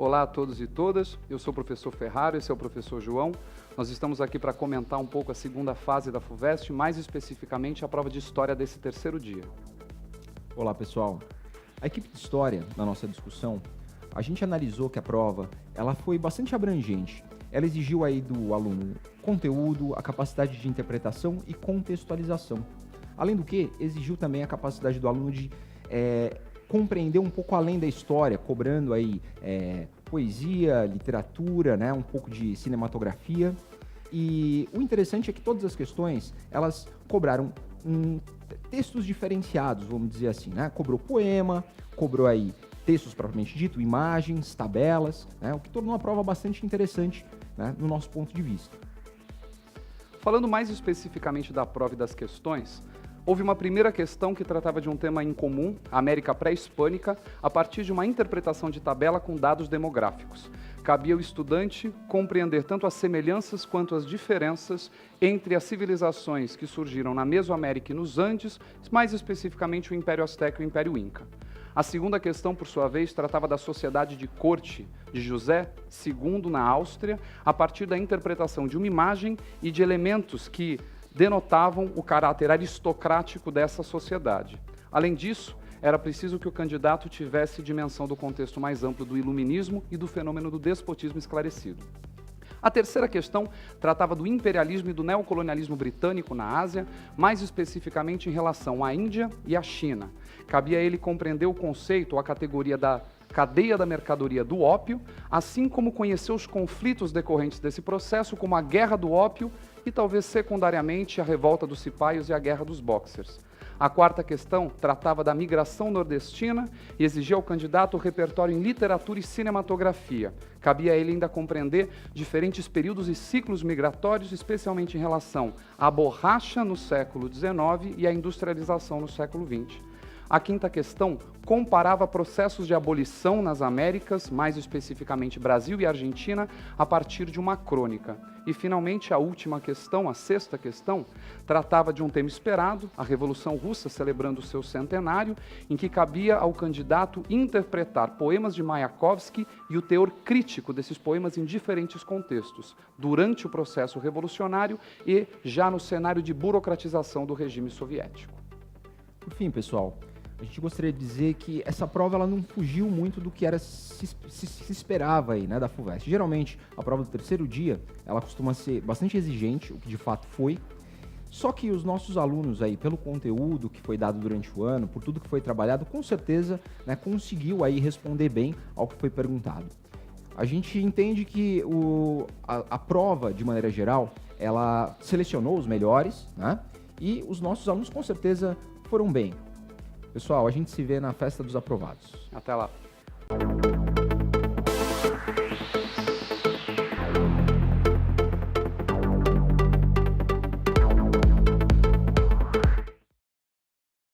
Olá a todos e todas, eu sou o professor Ferraro, esse é o professor João. Nós estamos aqui para comentar um pouco a segunda fase da FUVEST, mais especificamente a prova de História desse terceiro dia. Olá pessoal, a equipe de História, na nossa discussão, a gente analisou que a prova ela foi bastante abrangente. Ela exigiu aí do aluno conteúdo, a capacidade de interpretação e contextualização. Além do que, exigiu também a capacidade do aluno de compreender um pouco além da história, cobrando aí poesia, literatura, né, um pouco de cinematografia. E o interessante é que todas as questões, elas cobraram textos diferenciados, vamos dizer assim, né? Cobrou poema, cobrou aí textos propriamente dito, imagens, tabelas, né? O que tornou a prova bastante interessante, né, no nosso ponto de vista. Falando mais especificamente da prova e das questões, houve uma primeira questão que tratava de um tema incomum, a América pré-hispânica, a partir de uma interpretação de tabela com dados demográficos. Cabia ao estudante compreender tanto as semelhanças quanto as diferenças entre as civilizações que surgiram na Mesoamérica e nos Andes, mais especificamente o Império Azteca e o Império Inca. A segunda questão, por sua vez, tratava da sociedade de corte de José II na Áustria, a partir da interpretação de uma imagem e de elementos que denotavam o caráter aristocrático dessa sociedade. Além disso, era preciso que o candidato tivesse dimensão do contexto mais amplo do iluminismo e do fenômeno do despotismo esclarecido. A terceira questão tratava do imperialismo e do neocolonialismo britânico na Ásia, mais especificamente em relação à Índia e à China. Cabia a ele compreender o conceito ou a categoria da cadeia da mercadoria do ópio, assim como conhecer os conflitos decorrentes desse processo, como a Guerra do Ópio e talvez secundariamente a Revolta dos Cipaios e a Guerra dos Bóxers. A quarta questão tratava da migração nordestina e exigia ao candidato o repertório em literatura e cinematografia. Cabia a ele ainda compreender diferentes períodos e ciclos migratórios, especialmente em relação à borracha no século XIX e à industrialização no século XX. A quinta questão comparava processos de abolição nas Américas, mais especificamente Brasil e Argentina, a partir de uma crônica. E, finalmente, a última questão, a sexta questão, tratava de um tema esperado, a Revolução Russa celebrando o seu centenário, em que cabia ao candidato interpretar poemas de Mayakovsky e o teor crítico desses poemas em diferentes contextos, durante o processo revolucionário e já no cenário de burocratização do regime soviético. Por fim, pessoal, a gente gostaria de dizer que essa prova ela não fugiu muito do que se esperava aí, né, da FUVEST. Geralmente, a prova do terceiro dia, ela costuma ser bastante exigente, o que de fato foi. Só que os nossos alunos aí, pelo conteúdo que foi dado durante o ano, por tudo que foi trabalhado, com certeza, né, conseguiu aí responder bem ao que foi perguntado. A gente entende que a prova, de maneira geral, ela selecionou os melhores, né, e os nossos alunos com certeza foram bem. Pessoal, a gente se vê na Festa dos Aprovados. Até lá.